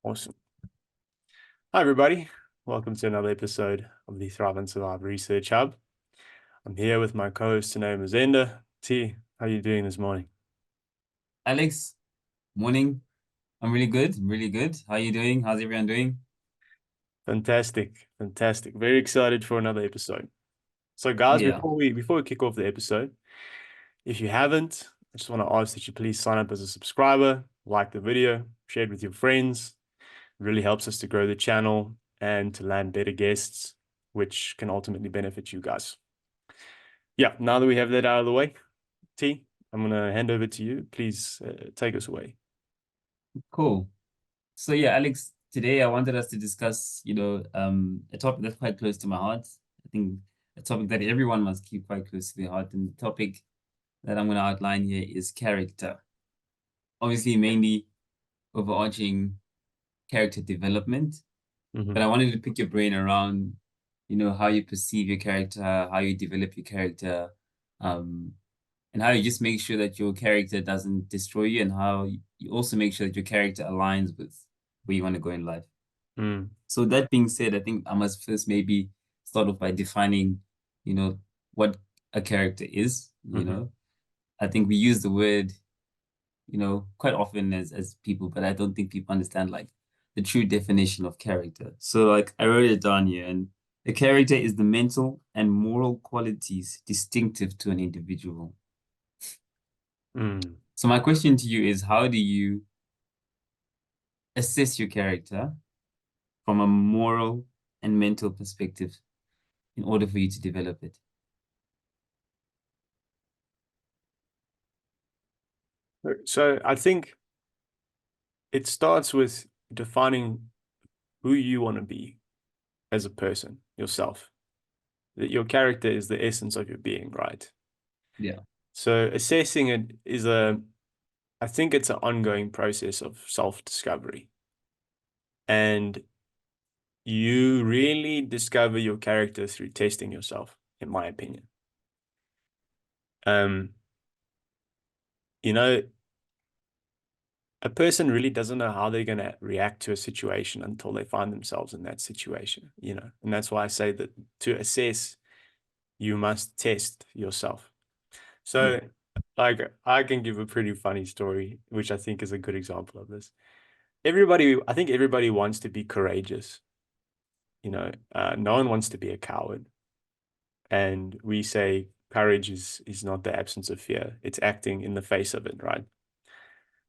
Awesome. Hi, everybody. Welcome to another episode of the Thrive and Survive Research Hub. I'm here with my co-host, her name is Enda. T, how are you doing this morning? Alex, morning. I'm really good. I'm really good. How are you doing? How's everyone doing? Fantastic, fantastic. Very excited for another episode. So, guys, Yeah, before we kick off the episode, if you haven't, I just want to ask that you please sign up as a subscriber, like the video, share it with your friends. It really helps us to grow the channel and to land better guests, which can ultimately benefit you guys. Yeah, now that we have that out of the way, T, I'm going to hand over to you. Please take us away. cool. So yeah, Alex, today I wanted us to discuss, a topic that's quite close to my heart. I think a topic that everyone must keep quite close to their heart. And the topic that I'm going to outline here is character. Obviously, mainly overarching character development. But I Hmm. wanted to pick your brain around, how you perceive your character, how you develop your character, um, and how you just make sure that your character doesn't destroy you, and how you also make sure that your character aligns with where you want to go in life. Mm. So that being said, I think I must first maybe start off by defining, you know, what a character is. Hmm. I think we use the word, quite often as people, but I don't think people understand like the true definition of character. So like I wrote it down here, and a character is the mental and moral qualities distinctive to an individual. Mm. So my question to you is, how do you assess your character from a moral and mental perspective in order for you to develop it? So I think it starts with defining who you want to be as a person, yourself. That your character is the essence of your being, right? Yeah. So assessing it is I think it's an ongoing process of self-discovery. And you really discover your character through testing yourself, in my opinion. Um, you know, a person really doesn't know how they're going to react to a situation until they find themselves in that situation. And that's why I say that to assess, you must test yourself. Yeah. So, like, I can give a pretty funny story, which I think is a good example of this. I think everybody wants to be courageous. No one wants to be a coward. And we say courage is not the absence of fear; it's acting in the face of it, right?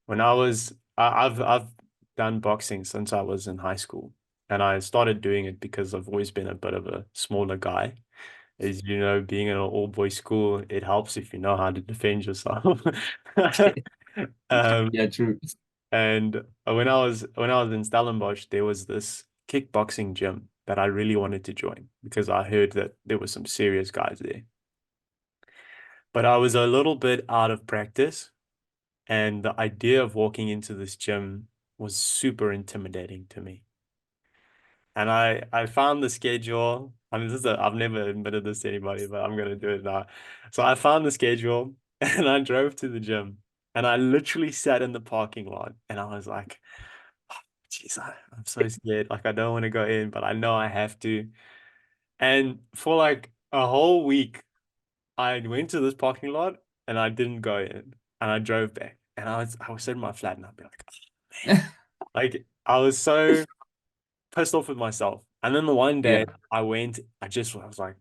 I've done boxing since I was in high school, and I started doing it because I've always been a bit of a smaller guy. As you know, being in an all-boys school, it helps if you know how to defend yourself. Um, Yeah, true. and when I was in Stellenbosch, there was this kickboxing gym that I really wanted to join because I heard that there were some serious guys there. But I was a little bit out of practice. And the idea of walking into this gym was super intimidating to me. And I found the schedule. I mean, I've never admitted this to anybody, but I'm gonna do it now. So I found the schedule and I drove to the gym and I literally sat in the parking lot and I was like, geez, I'm so scared. Like I don't want to go in, but I know I have to. And for like a whole week, I went to this parking lot and I didn't go in and I drove back and I was sitting in my flat and I'd be like, like I was so pissed off with myself. And then the one day Yeah. I was like,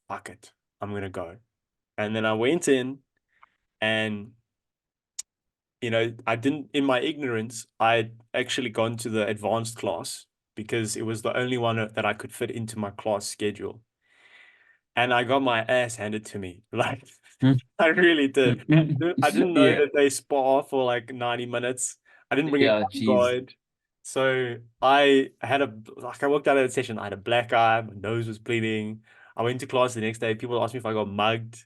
fuck it, I'm gonna go. And then I went in and I didn't in my ignorance, I'd actually gone to the advanced class because it was the only one that I could fit into my class schedule. And I got my ass handed to me. Like I really did. I didn't know Yeah. that they spar for like 90 minutes. I didn't bring a Yeah, jeez. guard. So I walked out of the session, I had a black eye, my nose was bleeding. I went to class the next day. People asked me if I got mugged,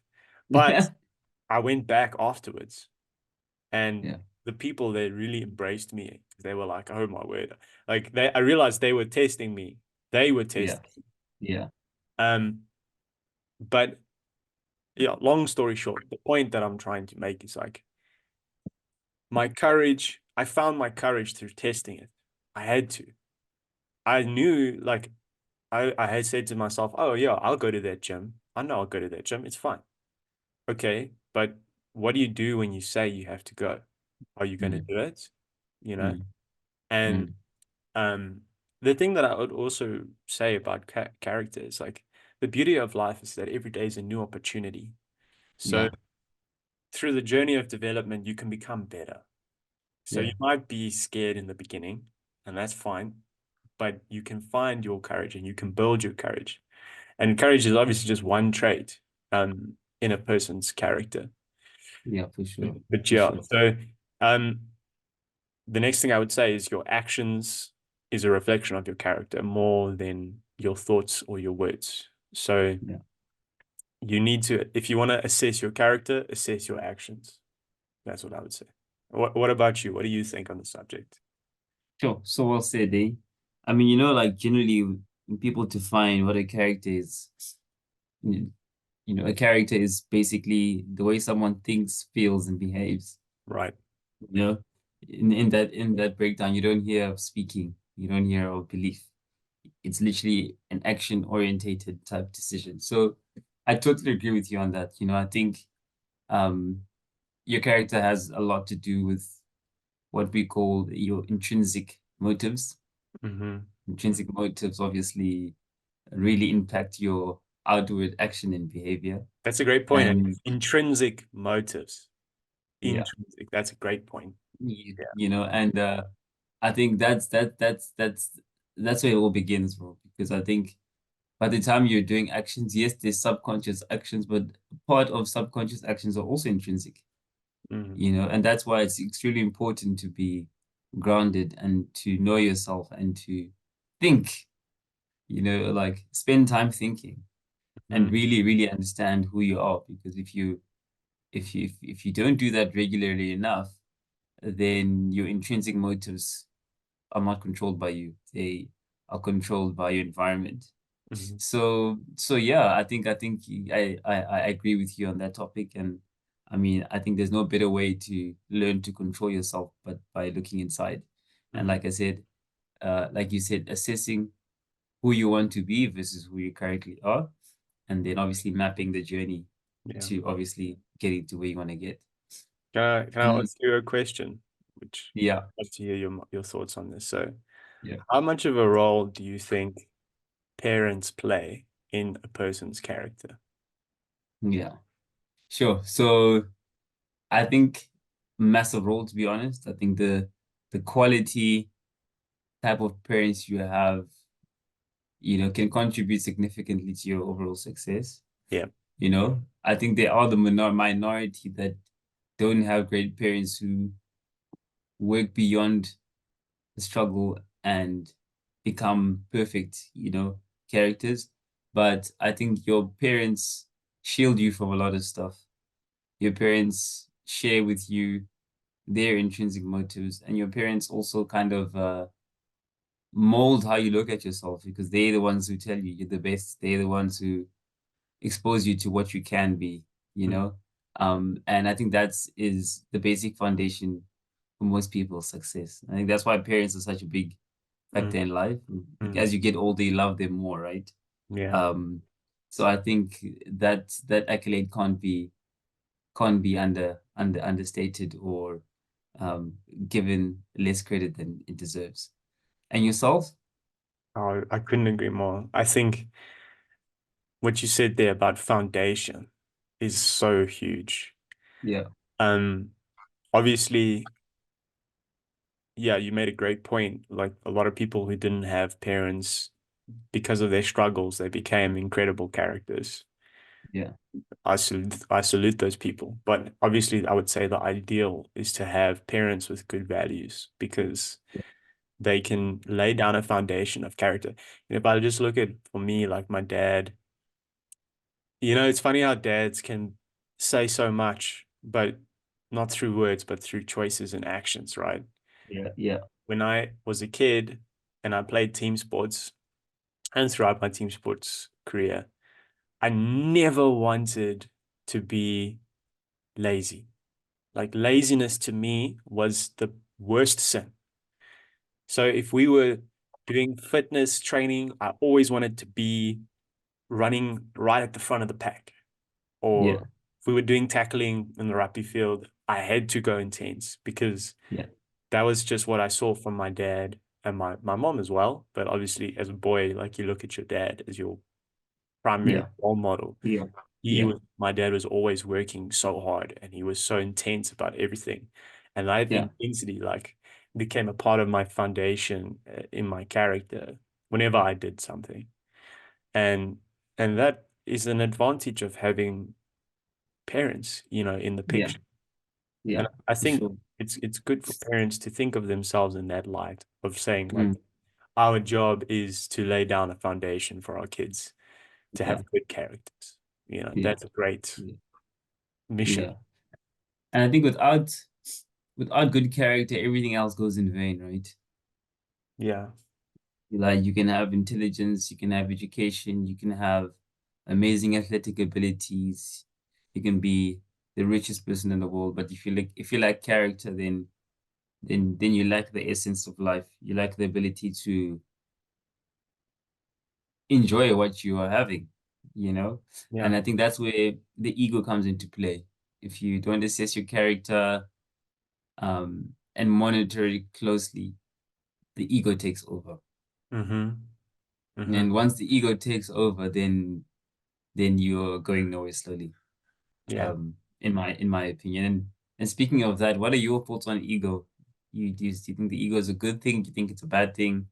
but I went back afterwards and Yeah. the people there really embraced me. They were like, oh my word. I realized they were testing me. They were Yeah. testing. Yeah. Um, but yeah, long story short, the point that I'm trying to make is like I found my courage through testing it. I had to. I knew like I had said to myself, oh yeah, I'll go to that gym. I know I'll go to that gym. It's fine. Okay, but what do you do when you say you have to go? Are you going to Mm, do it? You know? mm, And mm. um the thing that I would also say about character is like the beauty of life is that every day is a new opportunity. So Yeah, through the journey of development, you can become better. So you yeah, might be scared in the beginning, and that's fine, but you can find your courage and you can build your courage. And courage is obviously just one trait in a person's character. yeah, for sure, But for yeah, sure. so um the next thing I would say is your actions is a reflection of your character more than your thoughts or your words. So Yeah. you need to, if you want to assess your character, assess your actions. That's what I would say. What about you? What do you think on the subject? Sure. So well said, eh? I mean, like generally when people define what a character is, you a character is basically the way someone thinks, feels, and behaves. Right. You know, in that breakdown, you don't hear of speaking, you don't hear of belief. It's literally an action orientated type decision. So I totally agree with you on that. I think um your character has a lot to do with what we call your intrinsic motives. Hmm. Intrinsic motives obviously really impact your outward action and behavior. That's a great point. And And intrinsic motives. yeah, Intrinsic. That's a great point. Yeah. and I think that's where it all begins, bro. Because I think by the time you're doing actions, yes, there's subconscious actions, but part of subconscious actions are also intrinsic, Hmm. and that's why it's extremely important to be grounded and to know yourself and to think, like spend time thinking and Hmm. really, really understand who you are. Because if you don't do that regularly enough, then your intrinsic motives are not controlled by you. They are controlled by your environment. Hmm. So yeah, I think I agree with you on that topic. And I mean, I think there's no better way to learn to control yourself but by looking inside. And Hmm. like I said, like you said, assessing who you want to be versus who you currently are, and then obviously mapping the journey Yeah. to obviously getting to where you want to get. Can I And ask you a question? Which yeah, I'd love to hear your thoughts on this. So, yeah, how much of a role do you think parents play in a person's character? yeah, sure. So I think massive role, to be honest. I think the quality type of parents you have, can contribute significantly to your overall success. Yeah. I think they are the minority that don't have great parents who work beyond the struggle and become perfect, characters. But I think your parents shield you from a lot of stuff. Your parents share with you their intrinsic motives, and your parents also kind of mold how you look at yourself because they're the ones who tell you you're the best. They're the ones who expose you to what you can be, you Mm, know? And I think is the basic foundation for most people's success. I think that's why parents are such a big mm, factor in life. Like mm. as you get older, you love them more, right? Yeah. Um, so I think that accolade can't be understated or um given less credit than it deserves. And yourself? Oh, I couldn't agree more. I think what you said there about foundation is so huge. Yeah, Um, Obviously, yeah, you made a great point. Like a lot of people who didn't have parents because of their struggles, they became incredible characters. yeah, I salute those people. But obviously, I would say the ideal is to have parents with good values because they can lay down a foundation of character. And if I just look at for me, like my dad, it's funny how dads can say so much, but not through words, but through choices and actions, right? yeah, yeah, When I was a kid and I played team sports and throughout my team sports career, I never wanted to be lazy. Like laziness to me was the worst sin. So if we were doing fitness training, I always wanted to be running right at the front of the pack. Yeah. Or if we were doing tackling in the rugby field, I had to go intense because Yeah. that was just what I saw from my dad and my mom as well. But obviously, as a boy, like you look at your dad as your primary Yeah. role model. Yeah. Yeah. My dad was always working so hard and he was so intense about everything. And that Yeah. intensity like became a part of my foundation in my character whenever I did something. And that is an advantage of having parents, in the Yeah. picture. Yeah. And I For think sure. it's good for parents to think of themselves in that light of saying like Mm. our job is to lay down a foundation for our kids to Yeah. have good characters. Yeah. That's a great Yeah. mission. Yeah. And I think without good character, everything else goes in vain, right? Yeah. Like you can have intelligence, you can have education, you can have amazing athletic abilities, you can be the richest person in the world, but if you lack character, then you lack the essence of life. You lack the ability to enjoy what you are having, you know? Yeah. And I think that's where the ego comes into play. If you don't assess your character, and monitor it closely, the ego takes over. Mm-hmm. Mm-hmm. And once the ego takes over, then you're going nowhere slowly. Yeah. In my opinion. And speaking of that, what are your thoughts on ego? Do you think the ego is a good thing? Do you think it's a bad thing?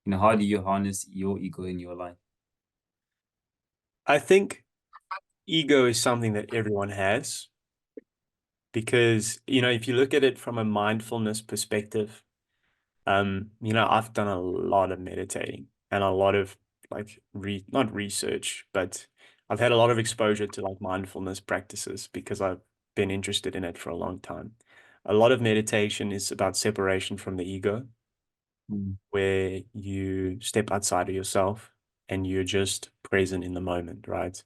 How do you harness your ego in your life? I think ego is something that everyone has because, if you look at it from a mindfulness perspective, I've done a lot of meditating and a lot of like not research, but I've had a lot of exposure to like mindfulness practices because I've been interested in it for a long time. A lot of meditation is about separation from the ego, Mm, where you step outside of yourself and you're just present in the moment, right?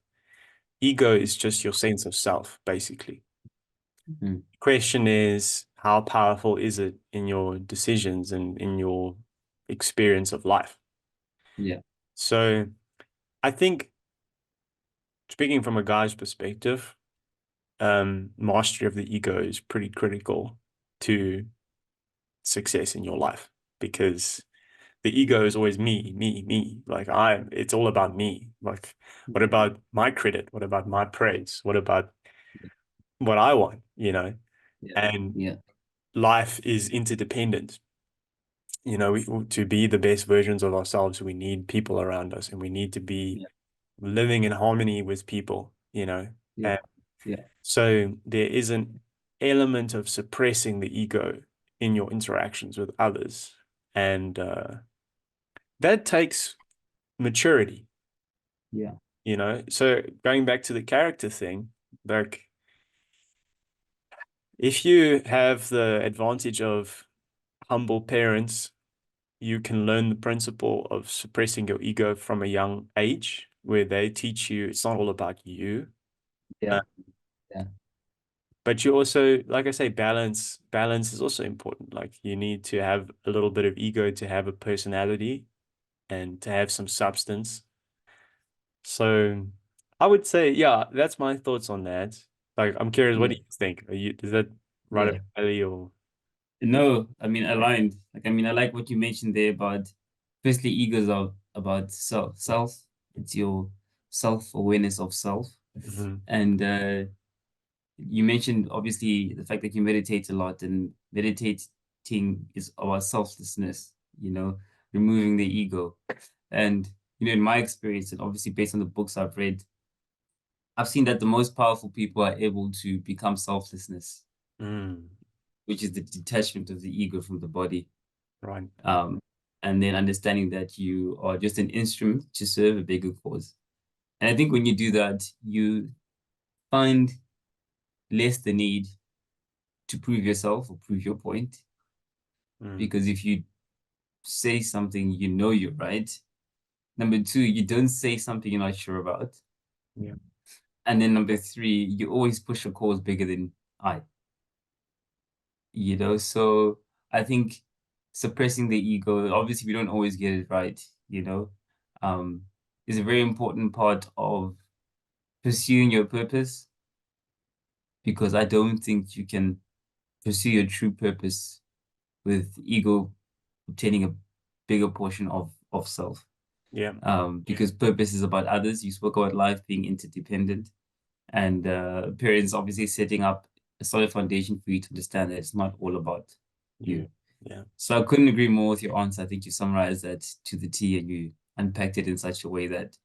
Ego is just your sense of self, basically. mm, Question is, how powerful is it in your decisions and in your experience of life? yeah, So I think speaking from a guy's perspective, mastery of the ego is pretty critical to success in your life because the ego is always me, me, me. Like it's all about me. Like, what about my credit? What about my praise? What about what I want? yeah, And yeah, life is interdependent. To be the best versions of ourselves, we need people around us and we need to be yeah, living in harmony with people. yeah, And yeah, so there is an element of suppressing the ego in your interactions with others. And that takes maturity. yeah, So going back to the character thing, like if you have the advantage of humble parents, you can learn the principle of suppressing your ego from a young age, where they teach you it's not all about you. yeah, Uh, yeah, but you also, like I say, balance is also important. Like you need to have a little bit of ego to have a personality and to have some substance. So I would say, yeah, that's my thoughts on that. Like, I'm curious, what yeah, do you think? Is that right up yeah. your alley or? No, I mean aligned. I like what you mentioned there about firstly, egos are about self. It's your self-awareness of self. Mhm. And you mentioned obviously the fact that you meditate a lot, and meditating is about selflessness, removing the ego. And in my experience, and obviously based on the books I've read, I've seen that the most powerful people are able to become selflessness, Mm, which is the detachment of the ego from the body. right. Um, and then understanding that you are just an instrument to serve a bigger cause. And I think when you do that, you find less the need to prove yourself or prove your point. Mm, Because if you say something, you're right. Number two, you don't say something you're not sure about. yeah. And then number three, you always push a cause bigger than I. So I think suppressing the ego. Obviously, we don't always get it right, you know, um, is a very important part of pursuing your purpose because I don't think you can pursue your true purpose with ego obtaining a bigger portion of self. Yeah. Because purpose is about others. You spoke about life being interdependent, and parents obviously setting up a solid foundation for you to understand that it's not all about You. you. Yeah. So I couldn't agree more with your answer. I think you summarized that to the T and you unpacked it in such a way that,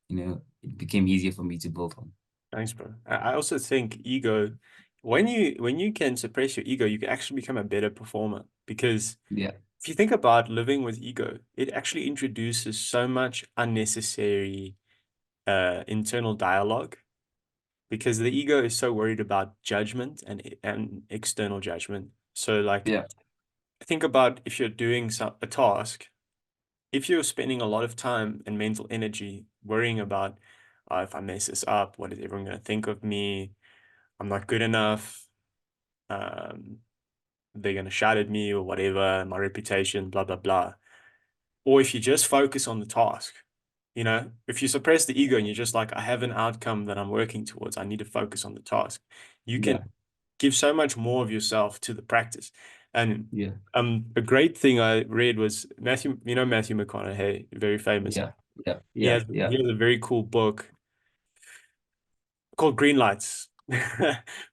it became easier for me to build on. Thanks, bro. I also think ego, when you can suppress your ego, you can actually become a better performer because Yeah, if you think about living with ego, it actually introduces so much unnecessary internal dialogue because the ego is so worried about judgment and external judgment. So like yeah, think about if you're doing a task, if you're spending a lot of time and mental energy worrying about if I mess this up, what is everyone going to think of me? I'm not good enough. Um, they're going to shout at me or whatever, my reputation, blah, blah, blah. Or if you just focus on the task, if you suppress the ego and you're just like, I have an outcome that I'm working towards, I need to focus on the task, you can yeah, give so much more of yourself to the practice. And yeah, a great thing I read was Matthew McConaughey, very famous. yeah, yeah, He yeah, has yeah, he has a very cool book called Green Lights.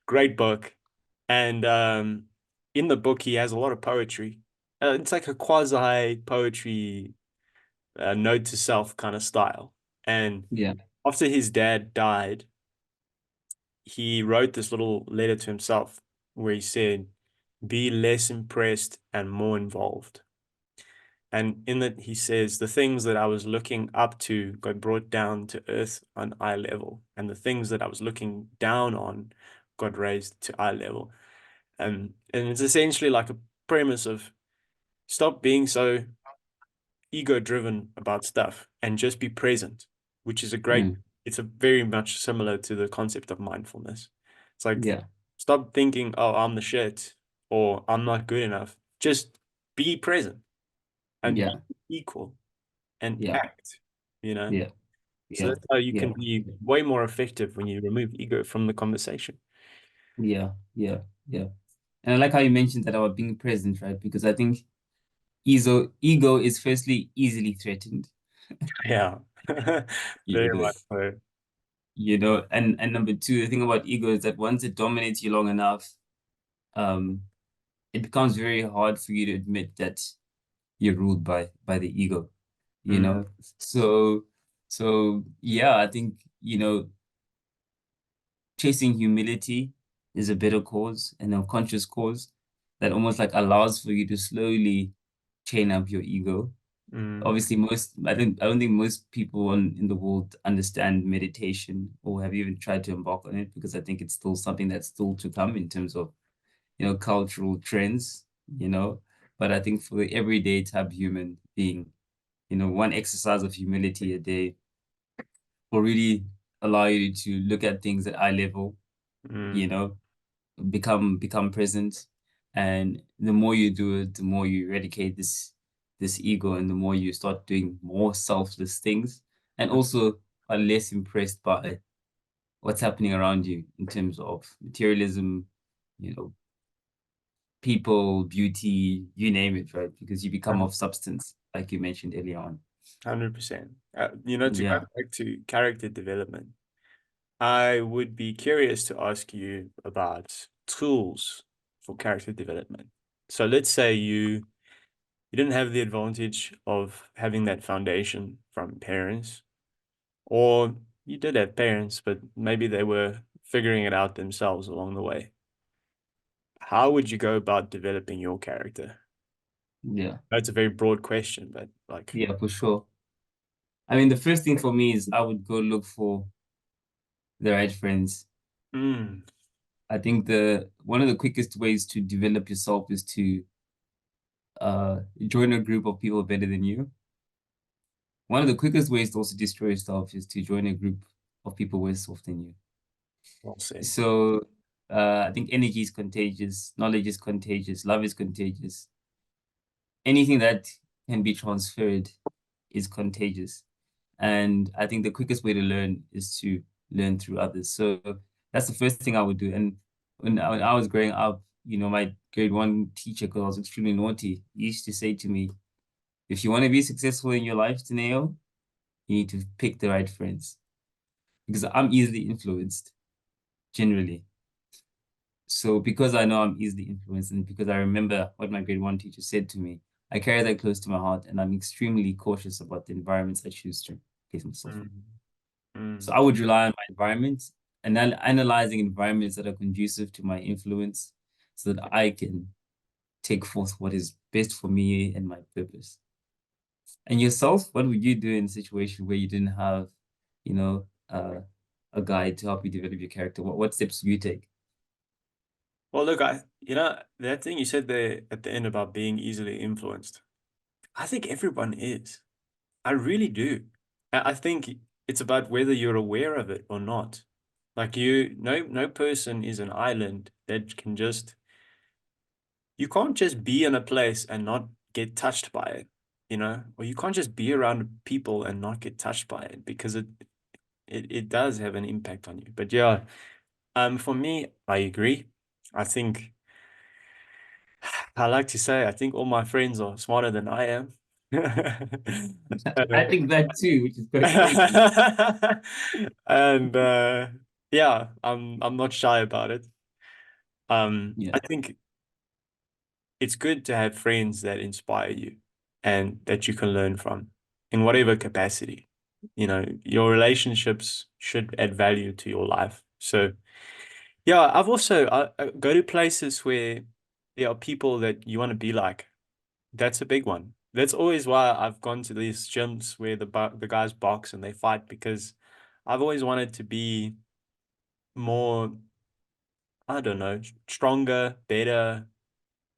Great book. And in the book he has a lot of poetry. It's like a quasi poetry note to self kind of style. And yeah, after his dad died, he wrote this little letter to himself where he said, be less impressed and more involved. And in it, he says, the things that I was looking up to got brought down to earth on eye level, and the things that I was looking down on got raised to eye level. And it's essentially like a premise of stop being so ego driven about stuff and just be present, which is mm, it's a very much similar to the concept of mindfulness. It's like yeah, stop thinking, oh, I'm the shit or I'm not good enough. Just be present and yeah, be equal and yeah, act, you know? yeah, So yeah, that's how you yeah, can be way more effective when you remove ego from the conversation. yeah, yeah, yeah. And I like how you mentioned that about being present, right? Because I think ego is firstly easily threatened, Yeah. you Very know, much so. and number two, the thing about ego is that once it dominates you long enough, um, it becomes very hard for you to admit that you're ruled by the ego, you Mm, know? So yeah, I think, chasing humility is a better cause and a conscious cause that almost like allows for you to slowly chain up your ego. mm, Obviously, I don't think most people in the world understand meditation or have even tried to embark on it because I think it's still something that's still to come in terms of, cultural trends, you know. But I think for the everyday type human being, one exercise of humility a day will really allow you to look at things at eye level, you mm, know, become present. And the more you do it, the more you eradicate this ego and the more you start doing more selfless things and mm. also are less impressed by what's happening around you in terms of materialism, you know, people, beauty, you name it, right? Because you become of substance, like you mentioned earlier on. 100%. To go Yeah, back to character development, I would be curious to ask you about tools for character development. So let's say you didn't have the advantage of having that foundation from parents, or you did have parents, but maybe they were figuring it out themselves along the way. How would you go about developing your character? yeah, That's a very broad question, but like, yeah, for sure. I mean, the first thing for me is I would go look for the right friends. mm, I think the one of the quickest ways to develop yourself is to join a group of people better than you. One of the quickest ways to also destroy yourself is to join a group of people worse off than you. well said. So I think energy is contagious, knowledge is contagious, love is contagious. anything that can be transferred is contagious. And I think the quickest way to learn is to learn through others. So that's the first thing I would do. And when I was growing up, my grade one teacher, because I was extremely naughty, he used to say to me, if you want to be successful in your life, Taneo, you need to pick the right friends. Because I'm easily influenced, generally. So because I know I'm easily influenced and because I remember what my grade one teacher said to me, I carry that close to my heart and I'm extremely cautious about the environments I choose to place myself in. Mm, So mm. I would rely on my environment and then analyzing environments that are conducive to my influence so that I can take forth what is best for me and my purpose. And yourself, what would you do in a situation where you didn't have, you know, a guide to help you develop your character? What steps do you take? Well, look, that thing you said there at the end about being easily influenced, I think everyone is. I really do. I think it's about whether you're aware of it or not. Like no person is an island that can just, you can't just be in a place and not get touched by it, or you can't just be around people and not get touched by it because it does have an impact on you. But yeah, for me, I agree. I think I like to say I think all my friends are smarter than I am. I think that too, which is quite crazy. And yeah, I'm not shy about it. Yeah, I think it's good to have friends that inspire you and that you can learn from in whatever capacity. Your relationships should add value to your life. So yeah, I've also I go to places where there are people that you want to be like. That's a big one. That's always why I've gone to these gyms where the guys box and they fight because I've always wanted to be more, I don't know, stronger, better,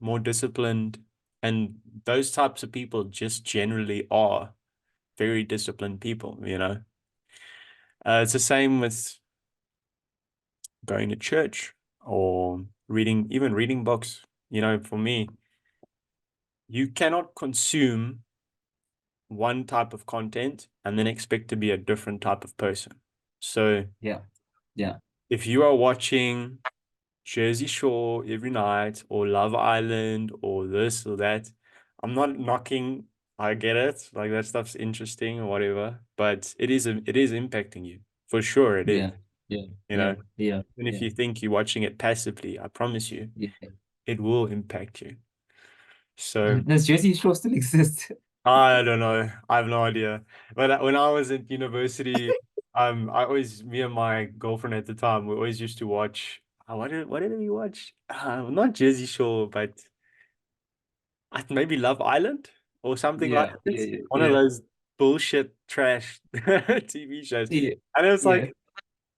more disciplined. And those types of people just generally are very disciplined people. It's the same with going to church or even reading books. For me, you cannot consume one type of content and then expect to be a different type of person. So yeah, yeah, if you are watching Jersey Shore every night or Love Island or this or that, I'm not knocking. I get it. Like that stuff's interesting or whatever, but it is impacting you. For sure it is. yeah, yeah, You yeah, know, yeah, and if yeah, you think you're watching it passively, I promise you, yeah. it will impact you. So Does Jersey Shore still exist? I don't know. I have no idea. But when I was at university, me and my girlfriend at the time, we always used to watch. What did we watch? Not Jersey Shore, but maybe Love Island or something like Yeah, that. yeah, One of yeah, those bullshit trash TV shows. yeah, And it's yeah, like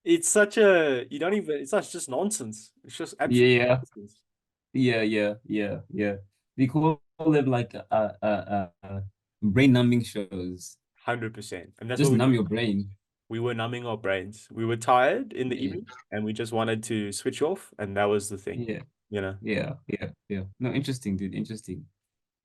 it's such a you don't even. It's not just nonsense. It's just absolute yeah, nonsense. yeah, yeah, yeah, yeah. We call them like brain numbing shows. 100%. And that's what Just we numb were. your brain. We were numbing our brains. We were tired in the Yeah, evening and we just wanted to switch off, and that was the thing, yeah, you know? yeah, yeah, yeah. No, interesting, dude. Interesting.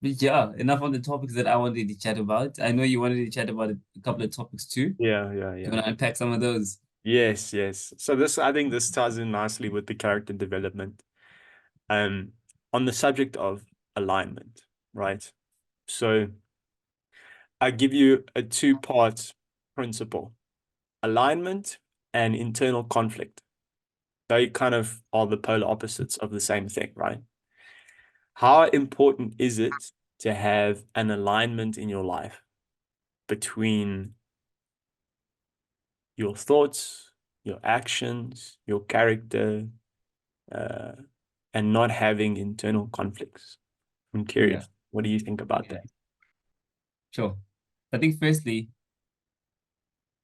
But yeah, enough on the topics that I wanted to chat about. I know you wanted to chat about a couple of topics too. Do Yeah, yeah, you yeah. want to unpack some of those? Yes, yes. So I think this ties in nicely with the character development. Um, on the subject of alignment, right? So I give you a two-part principle: alignment and internal conflict. They kind of are the polar opposites of the same thing, right? How important is it to have an alignment in your life between your thoughts, your actions, your character, uh, and not having internal conflicts? I'm Yeah, curious. What do you think about yeah, that? sure. I think firstly,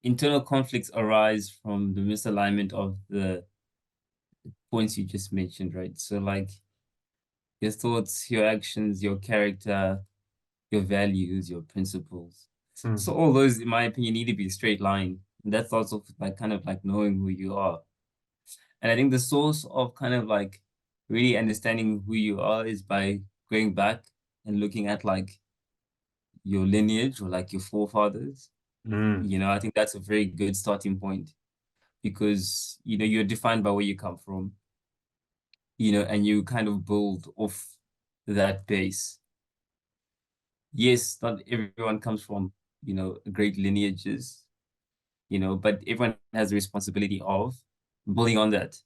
internal conflicts arise from the misalignment of the points you just mentioned, right? So like your thoughts, your actions, your character, your values, your principles. So Mm, all those, in my opinion, need to be a straight line. And that's also like kind of like knowing who you are. And I think the source of kind of like really understanding who you are is by going back. and looking at like your lineage or like your forefathers, Mm, you know, I think that's a very good starting point because, you know, you're defined by where you come from, you know, and you kind of build off that base. Yes, not everyone comes from, you know, great lineages, you know, but everyone has the responsibility of building on that.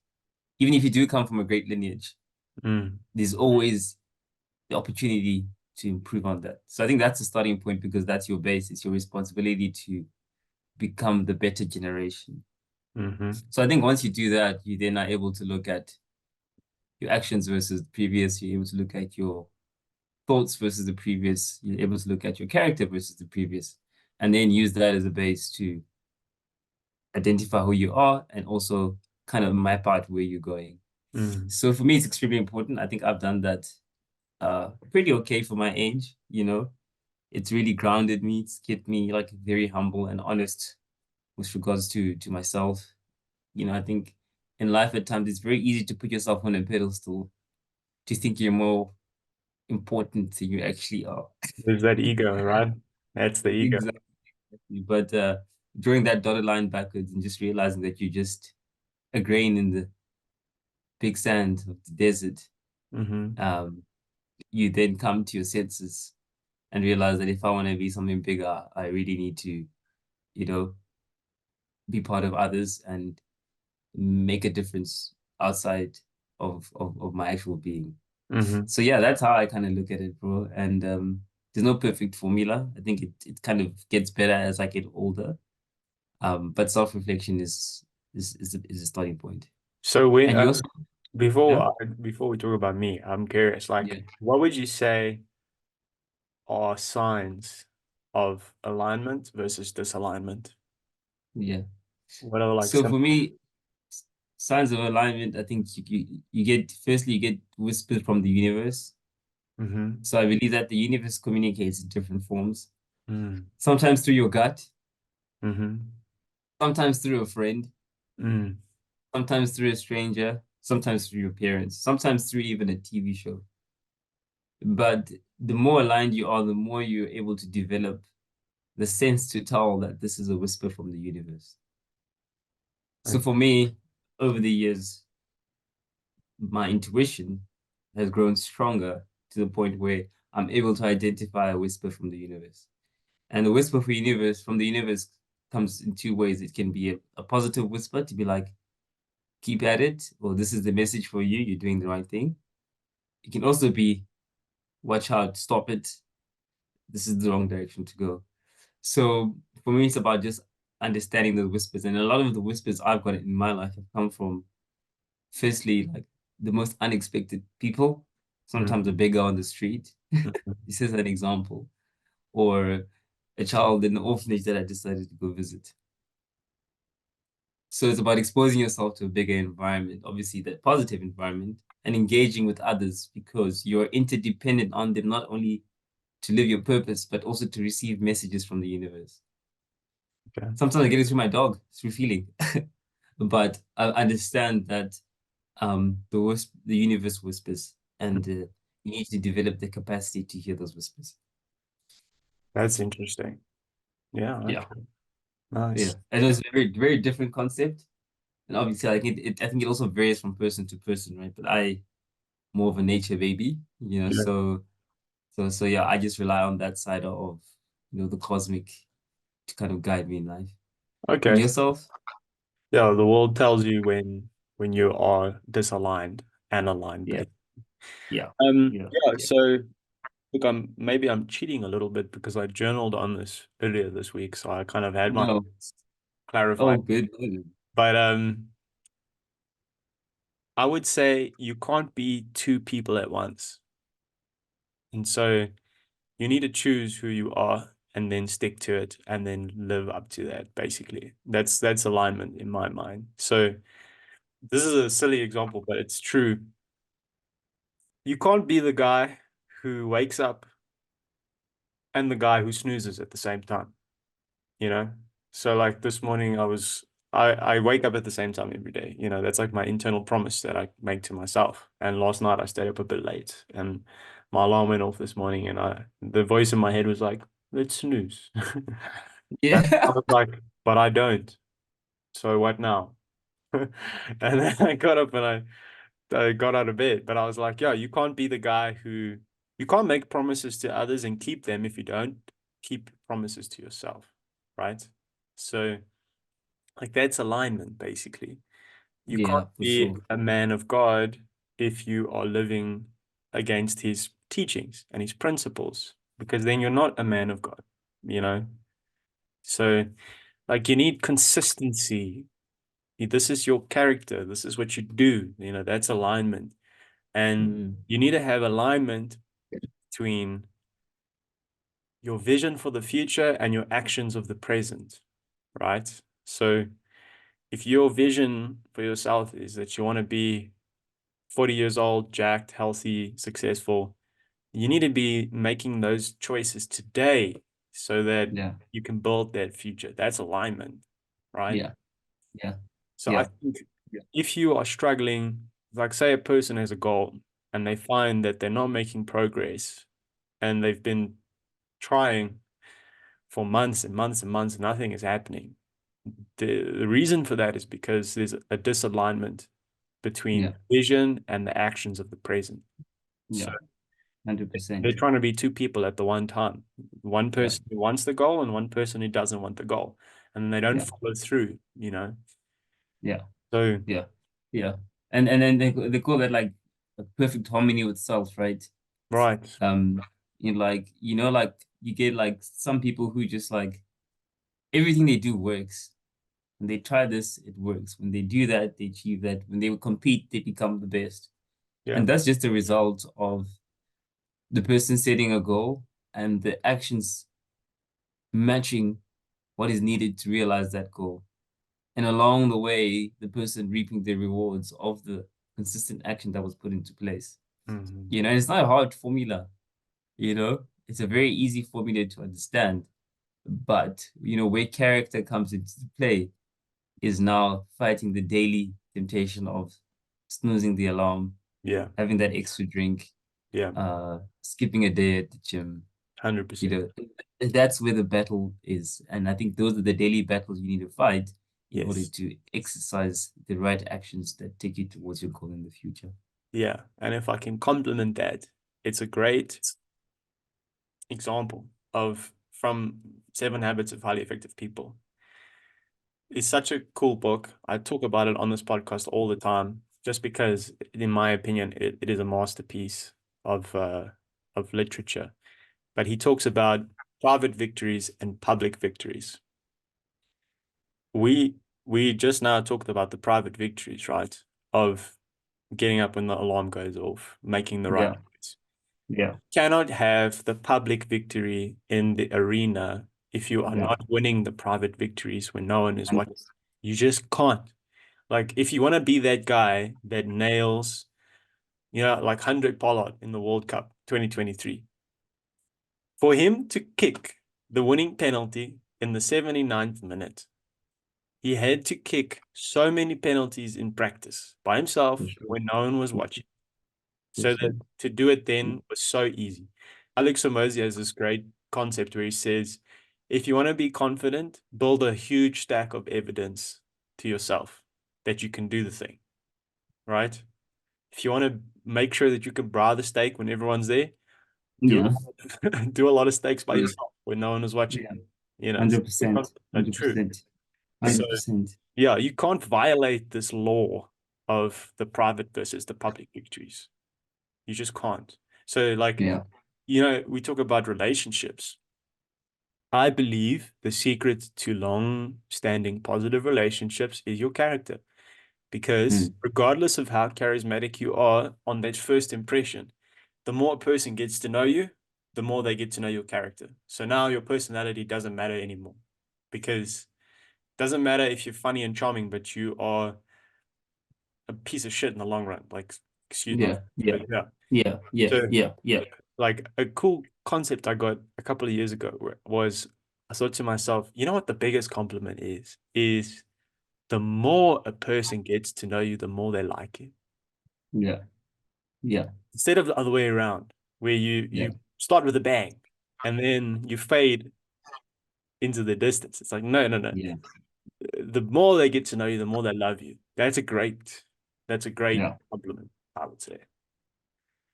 Even if you do come from a great lineage, mm, there's always the opportunity to improve on that. So I think that's a starting point because that's your base. It's your responsibility to become the better generation. mm-hmm, So I think once you do that, you then are able to look at your actions versus the previous. You're able to look at your thoughts versus the previous. You're able to look at your character versus the previous, and then use that as a base to identify who you are and also kind of map out where you're going. mm, So for me, it's extremely important. I think I've done that pretty okay for my age, you know. It's really grounded me. It's kept me like very humble and honest with regards to myself. You know, I think in life at times it's very easy to put yourself on a pedestal to think you're more important than you actually are. there's that ego, right? That's the ego. Exactly. But drawing that dotted line backwards and just realizing that you're just a grain in the big sand of the desert, Mm-hmm, um, you then come to your senses and realize that if I want to be something bigger, I really need to, you know, be part of others and make a difference outside of my actual being. mm-hmm. So yeah, that's how I kind of look at it, bro. And there's no perfect formula. I think it kind of gets better as I get older. But self-reflection is a starting point. So when And you also, yeah, before we talk about me, I'm curious, like, yeah, what would you say are signs of alignment versus disalignment? yeah. What are like So some? for me, signs of alignment, I think you get firstly you get whispers from the universe. Mm-hmm, So I believe that the universe communicates in different forms. mm, Sometimes through your gut, mm-hmm, sometimes through a friend, mm, sometimes through a stranger, sometimes through your parents, sometimes through even a TV show. But the more aligned you are, the more you're able to develop the sense to tell that this is a whisper from the universe. So okay, for me, over the years, my intuition has grown stronger to the point where I'm able to identify a whisper from the universe. And the whisper from the universe comes in two ways. It can be a positive whisper to be like, keep at it, or this is the message for you, you're doing the right thing. It can also be, watch out, stop it, this is the wrong direction to go. So for me, it's about just understanding the whispers. And a lot of the whispers I've got in my life have come from, firstly, like the most unexpected people, sometimes a mm, beggar on the street. mm, This is an example. Or a child in the orphanage that I decided to go visit. So it's about exposing yourself to a bigger environment, obviously that positive environment, and engaging with others because you're interdependent on them, not only to live your purpose, but also to receive messages from the universe. okay. Sometimes I get it through my dog, through feeling, but I understand that the universe whispers, and you need to develop the capacity to hear those whispers. That's interesting. Yeah, Yeah, okay. yeah. Nice. I know it's a very, very different concept. And obviously, like I think it also varies from person to person, right? But I more of a nature baby, you know, Yeah. so yeah, I just rely on that side of, you know, the cosmic to kind of guide me in life. And Okay. yourself? Yeah, the world tells you when you are disaligned and aligned, Yeah, basically. yeah, yeah, Yeah, yeah. so look, I'm cheating a little bit because I journaled on this earlier this week, so I kind of had my No. Oh, clarified. good, good. But I would say you can't be two people at once. And so you need to choose who you are and then stick to it and then live up to that, basically. That's alignment in my mind. So this is a silly example, but it's true. You can't be the guy who wakes up and the guy who snoozes at the same time, you know? So like this morning I wake up at the same time every day. That's like my internal promise that I make to myself. And last night I stayed up a bit late and my alarm went off this morning, and the voice in my head was like, "Let's snooze." And I Yeah. was like, "But I don't. So what now?" And then I got up and I got out of bed, but I was like, "Yeah, you can't be the guy who you can't make promises to others and keep them if you don't keep promises to yourself, right?" So, like that's alignment, basically. You can't Yeah, for be sure. a man of God if you are living against his teachings and his principles, because then you're not a man of God, you know? So, like, you need consistency. This is your character. This is what you do. That's alignment. And Mm. you need to have alignment between your vision for the future and your actions of the present, right? So, if your vision for yourself is that you want to be 40 years old, jacked, healthy, successful, you need to be making those choices today so that Yeah, you can build that future. That's alignment, right? yeah, yeah, So I yeah, think if you are struggling, like say a person has a goal and they find that they're not making progress and they've been trying for months and months and months, and nothing is happening. The reason for that is because there's a disalignment between yeah, the vision and the actions of the present. So yeah, they're 100%. trying to be two people at the one time. One Yeah, person who wants the goal and one person who doesn't want the goal. And they don't yeah, follow through. yeah, So, yeah, yeah. And then they call that like a perfect harmony with self, right? right. Um, like like you get like some people who just like everything they do works. When they try this, it works. When they do that, they achieve that. When they compete, they become the best. Yeah. And that's just a result of the person setting a goal and the actions matching what is needed to realize that goal. And along the way, the person reaping the rewards of the consistent action that was put into place. Hmm. It's not a hard formula, it's a very easy formula to understand. But, where character comes into play is now fighting the daily temptation of snoozing the alarm, Yeah. having that extra drink, Yeah. skipping a day at the gym. You 100%. know, that's where the battle is. And I think those are the daily battles you need to fight in order Yes. to exercise the right actions that take you towards your goal in the future. Yeah. And if I can complement that, it's a great example of from Seven Habits of Highly Effective People. It's such a cool book. I talk about it on this podcast all the time, just because, in my opinion, it is a masterpiece of literature. But he talks about private victories and public victories. We we just now talked about the private victories, right? Of getting up when the alarm goes off, making the right Yeah, choice. yeah, Cannot have the public victory in the arena if you are yeah. not winning the private victories when no one is And watching. You just can't. Like, if you want to be that guy that nails, like Hendrik Pollard in the World Cup 2023, for him to kick the winning penalty in the 79th minute, he had to kick so many penalties in practice by for himself sure, when no one was watching. for So sure. that to do it then was so easy. Alex Hormozy has this great concept where he says, if you want to be confident, build a huge stack of evidence to yourself that you can do the thing, right? If you want to make sure that you can bra the steak when everyone's there, do Yeah, do a lot of steaks by yeah, yourself when no one is watching. yeah. So the 100%, concept are true. 100%, So 100%. yeah, you can't violate this law of the private versus the public victories. You just can't. So like, Yeah. we talk about relationships. I believe the secret to long-standing positive relationships is your character. Because Mm. regardless of how charismatic you are on that first impression, the more a person gets to know you, the more they get to know your character. So now your personality doesn't matter anymore because it doesn't matter if you're funny and charming, but you are a piece of shit in the long run. Like, excuse my, Yeah, yeah, but yeah. yeah, yeah, So, yeah, yeah, like, a cool concept I got a couple of years ago was I thought to myself, you know what the biggest compliment is? Is the more a person gets to know you, the more they like you. yeah, yeah, Instead of the other way around. where you Yeah. you start with a bang and then you fade into the distance. It's like, no, no, no. Yeah. The more they get to know you, the more they love you. That's a great Yeah. compliment, I would say.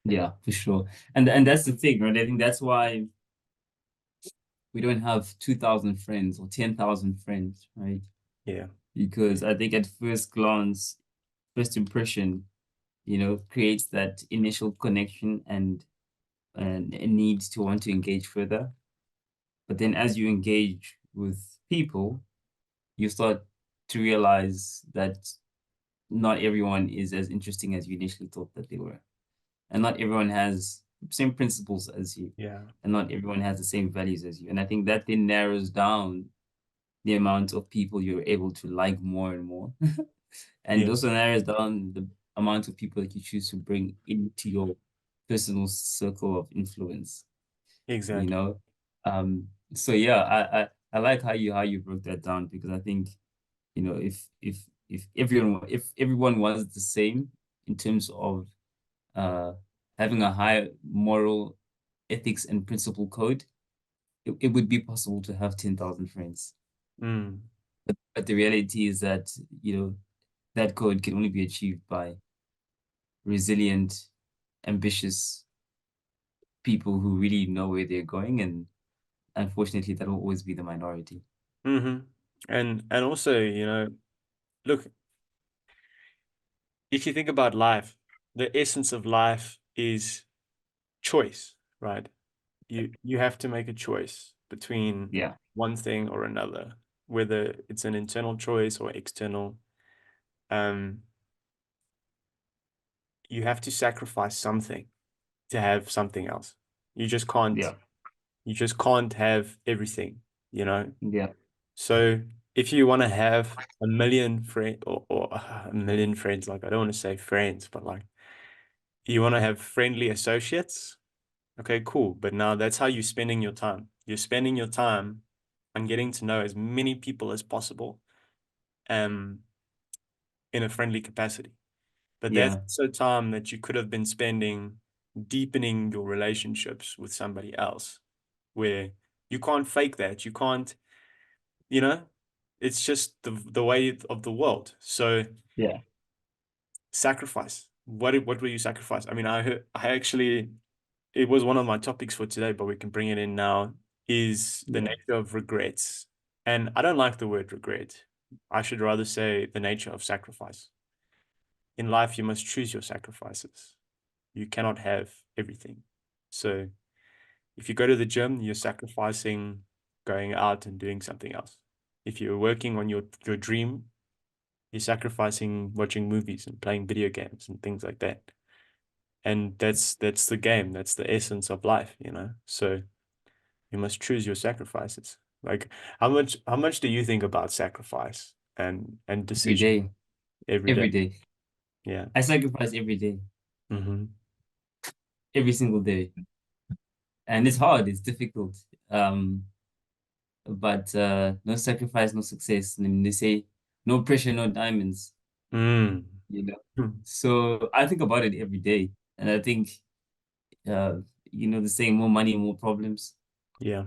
Yeah, for sure. And that's the thing, right? I think that's why we don't have 2,000 friends or 10,000 friends, right? Yeah. Because I think at first glance, first impression, creates that initial connection and a need to want to engage further. But then as you engage with people, you start to realize that not everyone is as interesting as you initially thought that they were. And not everyone has the same principles as you. Yeah. And not everyone has the same values as you. And I think that then narrows down the amount of people you're able to like more and more. And Yeah. also narrows down the amount of people that you choose to bring into your personal circle of influence, you Exactly. know? So yeah, I like how you broke that down because I think, if everyone was the same in terms of uh having a high moral ethics and principle code, it would be possible to have 10,000 friends. Mm. But the reality is that, that code can only be achieved by resilient, ambitious people who really know where they're going. And unfortunately, that will always be the minority. Mm-hmm. And also, look, if you think about life, the essence of life is choice, right? You have to make a choice between Yeah, one thing or another, whether it's an internal choice or external. Um, you have to sacrifice something to have something else. You just can't yeah, you just can't have everything, you know? yeah, So if you want to have a million friend or a million friends, like I don't want to say friends, but like you want to have friendly associates, okay, cool. But now that's how you're spending your time. You're spending your time on getting to know as many people as possible, um, in a friendly capacity. But that's yeah, also time that you could have been spending deepening your relationships with somebody else, where you can't fake that. You can't, you know, it's just the way of the world. So yeah, sacrifice. What will you sacrifice? I mean, I actually it was one of my topics for today, but we can bring it in now, is the yeah, nature of regrets. And I don't like the word regret. I should rather say the nature of sacrifice. In life, you must choose your sacrifices. You cannot have everything. So if you go to the gym, you're sacrificing going out and doing something else. If you're working on your dream, you're sacrificing watching movies and playing video games and things like that. And that's the game. That's the essence of life. So you must choose your sacrifices. Like how much do you think about sacrifice and every decision day, every day? every day. Yeah. I sacrifice every day, Mm-hmm. every single day. And it's hard, it's difficult. Um, but no sacrifice, no success. I mean, they say no pressure, no diamonds, Mm. you know. Hmm. So I think about it every day. And I think, uh, the saying more money, more problems. Yeah.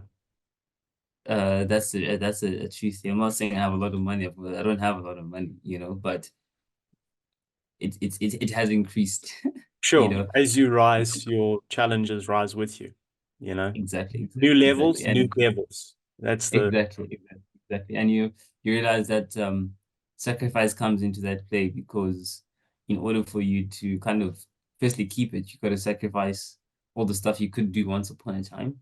That's a true thing. I'm not saying I have a lot of money. I don't have a lot of money, but it has increased, you Sure. know. As you rise, your challenges rise with you, you know. Exactly, New exactly, exactly. levels, new And levels. That's the exactly, exactly, exactly. And you realize that sacrifice comes into that play because in order for you to kind of firstly keep it, you got to sacrifice all the stuff you could do once upon a time,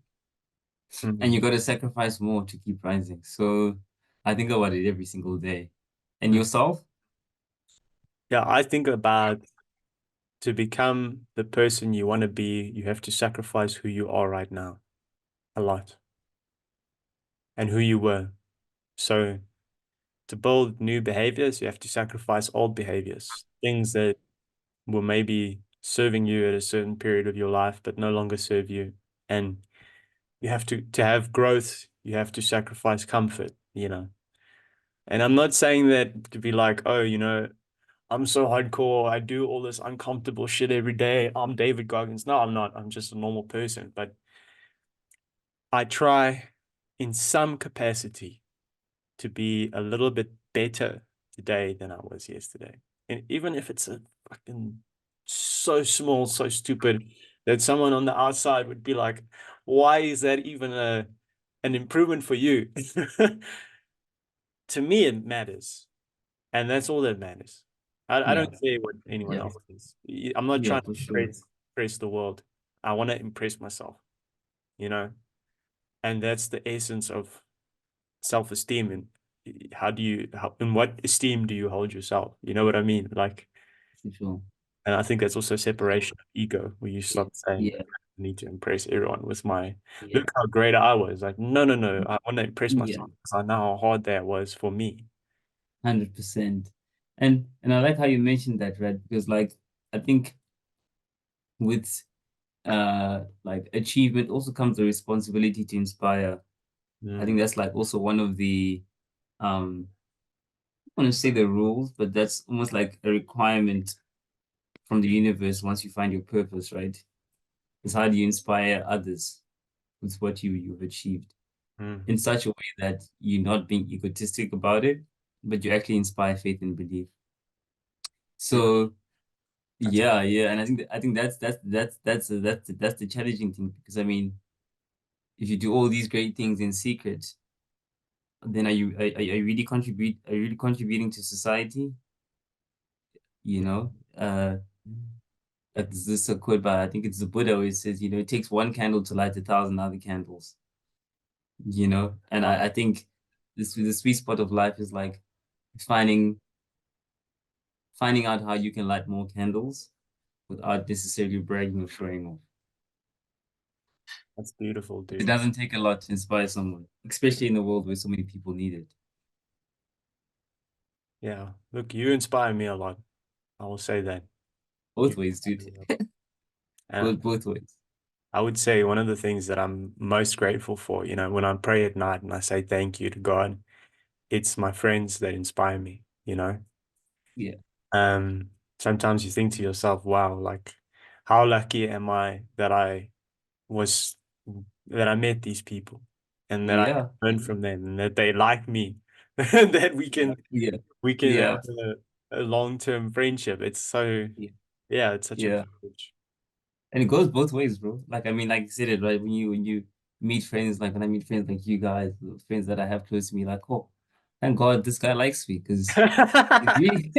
and mm, you got to sacrifice more to keep rising. So I think about it every single day. And mm. yourself? Yeah, I think about to become the person you want to be, you have to sacrifice who you are right now a lot and who you were. So to build new behaviors, you have to sacrifice old behaviors, things that were maybe serving you at a certain period of your life, but no longer serve you. And you have to have growth, you have to sacrifice comfort. And I'm not saying that to be like, oh, I'm so hardcore. I do all this uncomfortable shit every day. I'm David Goggins. No, I'm not. I'm just a normal person, but I try in some capacity to be a little bit better today than I was yesterday. And even if it's a fucking so small, so stupid that someone on the outside would be like, why is that even an improvement for you? To me, it matters. And that's all that matters. I Yeah, don't care what anyone yeah, else thinks. I'm not yeah, trying to for sure. impress the world. I want to impress myself, you know? And that's the essence of self-esteem. And in what esteem do you hold yourself? You know what I mean? Like, For sure. and I think that's also separation of ego, where you Yeah, stop saying, yeah, I need to impress everyone with my, yeah, look how great I was. Like, no, no, no. I want to impress yeah, myself because I know how hard that was for me. 100%. And I like how you mentioned that, right? Because like I think with like achievement also comes the responsibility to inspire. I Mm, think that's like also one of the I want to say the rules, but that's almost like a requirement from the universe once you find your purpose, right? Is how do you inspire others with what you've achieved mm. in such a way that you're not being egotistic about it, but you actually inspire faith and belief. Yeah, So that's yeah, yeah, and I think that's the challenging thing because I mean, if you do all these great things in secret, then are you really contributing to society? You know, like this is a quote by I think it's the Buddha where it says, it takes one candle to light 1,000 other candles. And wow. I think this the sweet spot of life is like finding finding out how you can light more candles without necessarily bragging or showing off. That's beautiful, It dude. doesn't take a lot to inspire someone, especially in a world where so many people need it. Yeah. Look, you inspire me a lot. I will say that. You Both ways, dude. and Both ways. I would say one of the things that I'm most grateful for, when I pray at night and I say thank you to God, it's my friends that inspire me, you know? Yeah. Sometimes you think to yourself, wow, like how lucky am I was that I met these people and that I Yeah. learned from them and that they like me, that Yeah. we can Yeah. have a long-term friendship. It's so, Yeah. yeah, it's such a Yeah. privilege. And it goes both ways, bro. Like I mean, like you said it right when you meet friends, like when I meet friends like you guys, friends that I have close to me, like, oh, thank God this guy likes me because he's really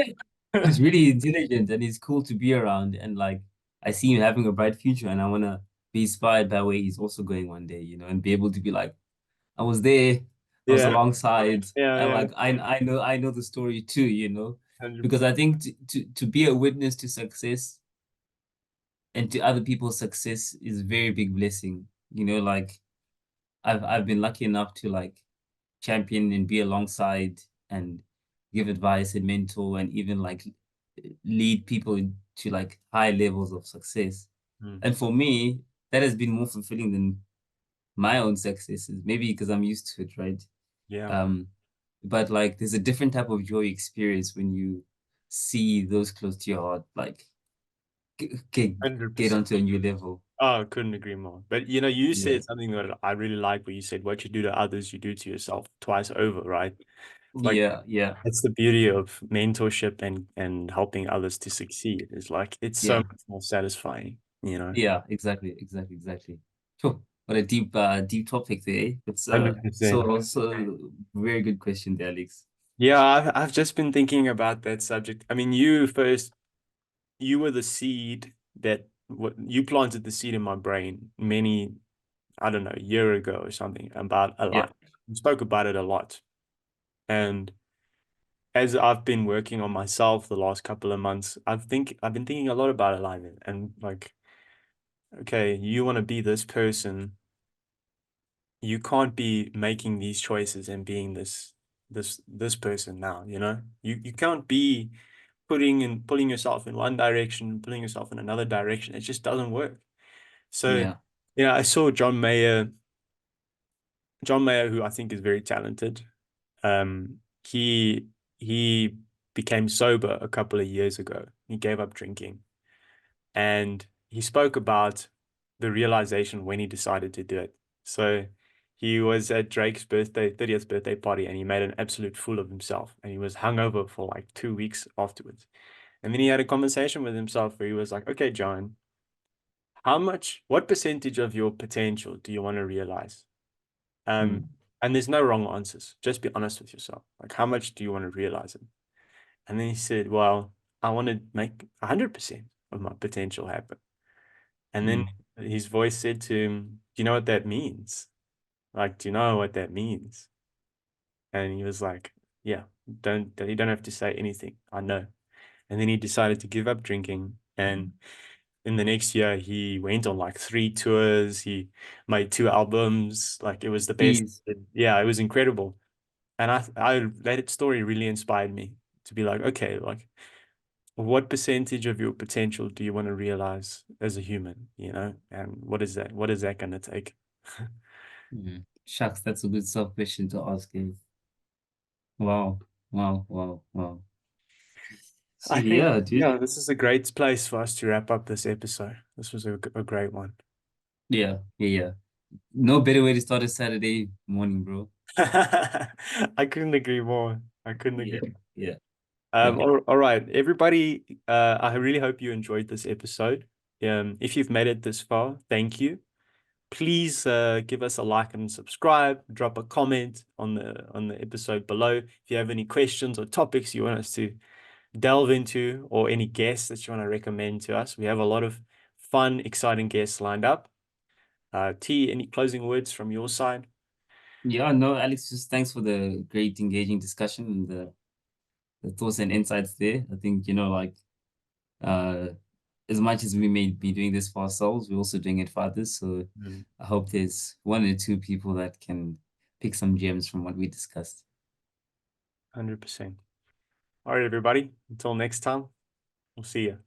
he's really intelligent and he's cool to be around. And like I see him having a bright future and I wanna be inspired by where he's also going one day, and be able to be like, I was there, I was Yeah, alongside, yeah, and yeah, like I know the story too. Because 100%. I think to be a witness to success and to other people's success is a very big blessing. Like I've been lucky enough to like champion and be alongside and give advice and mentor and even like lead people to like high levels of success. Mm, And for me, that has been more fulfilling than my own successes, maybe because I'm used to it, right? yeah, Um, but like there's a different type of joy experience when you see those close to your heart, like get 100%. onto a new level. Oh, I couldn't agree more. But you Yeah. said something that I really like where you said what you do to others, you do to yourself twice over, right? It's like Yeah, yeah, that's the beauty of mentorship and helping others to succeed. It's like it's so yeah, much more satisfying, you know. yeah, exactly. Sure. What a deep topic there. It's 100%. so very good question there, Alex. Yeah, I've just been thinking about that subject. I mean, you were the seed that what you planted the seed in my brain many, I don't know, a year ago or something about Yeah, alignment. We spoke about it a lot. And as I've been working on myself the last couple of months, I've been thinking a lot about alignment and like, okay, you want to be this person, you can't be making these choices and being this person now, you know? You can't be putting and pulling yourself in one direction, pulling yourself in another direction. It just doesn't work. So, yeah, I saw John Mayer, who I think is very talented. He he became sober a couple of years ago. He gave up drinking, and he spoke about the realization when he decided to do it. So he was at Drake's 30th birthday party, and he made an absolute fool of himself. And he was hungover for like 2 weeks afterwards. And then he had a conversation with himself where he was like, okay, John, what percentage of your potential do you want to realize? Mm. And there's no wrong answers. Just be honest with yourself. Like, how much do you want to realize it? And then he said, well, I want to make 100% of my potential happen. And then Mm. his voice said to him, do you know what that means? Like, do you know what that means? And he was like, yeah, you don't have to say anything. I know. And then he decided to give up drinking. And in the next year, he went on like 3 tours. He made 2 albums. Like, it was the best. Jeez. Yeah, it was incredible. And that story really inspired me to be like, okay, like, what percentage of your potential do you want to realize as a human, And what is that? What is that going to take? Mm. Shucks, that's a good self question to ask. Eh? Wow. Wow. Wow. Wow. So I think, yeah, dude. yeah, this is a great place for us to wrap up this episode. This was a great one. Yeah. Yeah. Yeah. No better way to start a Saturday morning, bro. I couldn't agree more. I couldn't Yeah. agree. Yeah. Yeah. All right, everybody. I really hope you enjoyed this episode. If you've made it this far, thank you. Please give us a like and subscribe. Drop a comment on the episode below. If you have any questions or topics you want us to delve into, or any guests that you want to recommend to us, we have a lot of fun, exciting guests lined up. T, any closing words from your side? Yeah, no, Alex, just thanks for the great engaging discussion and the thoughts and insights there. I think, like uh as much as we may be doing this for ourselves, we're also doing it for others. So Mm, I hope there's one or two people that can pick some gems from what we discussed. 100%. All right, everybody. Until next time, we'll see you.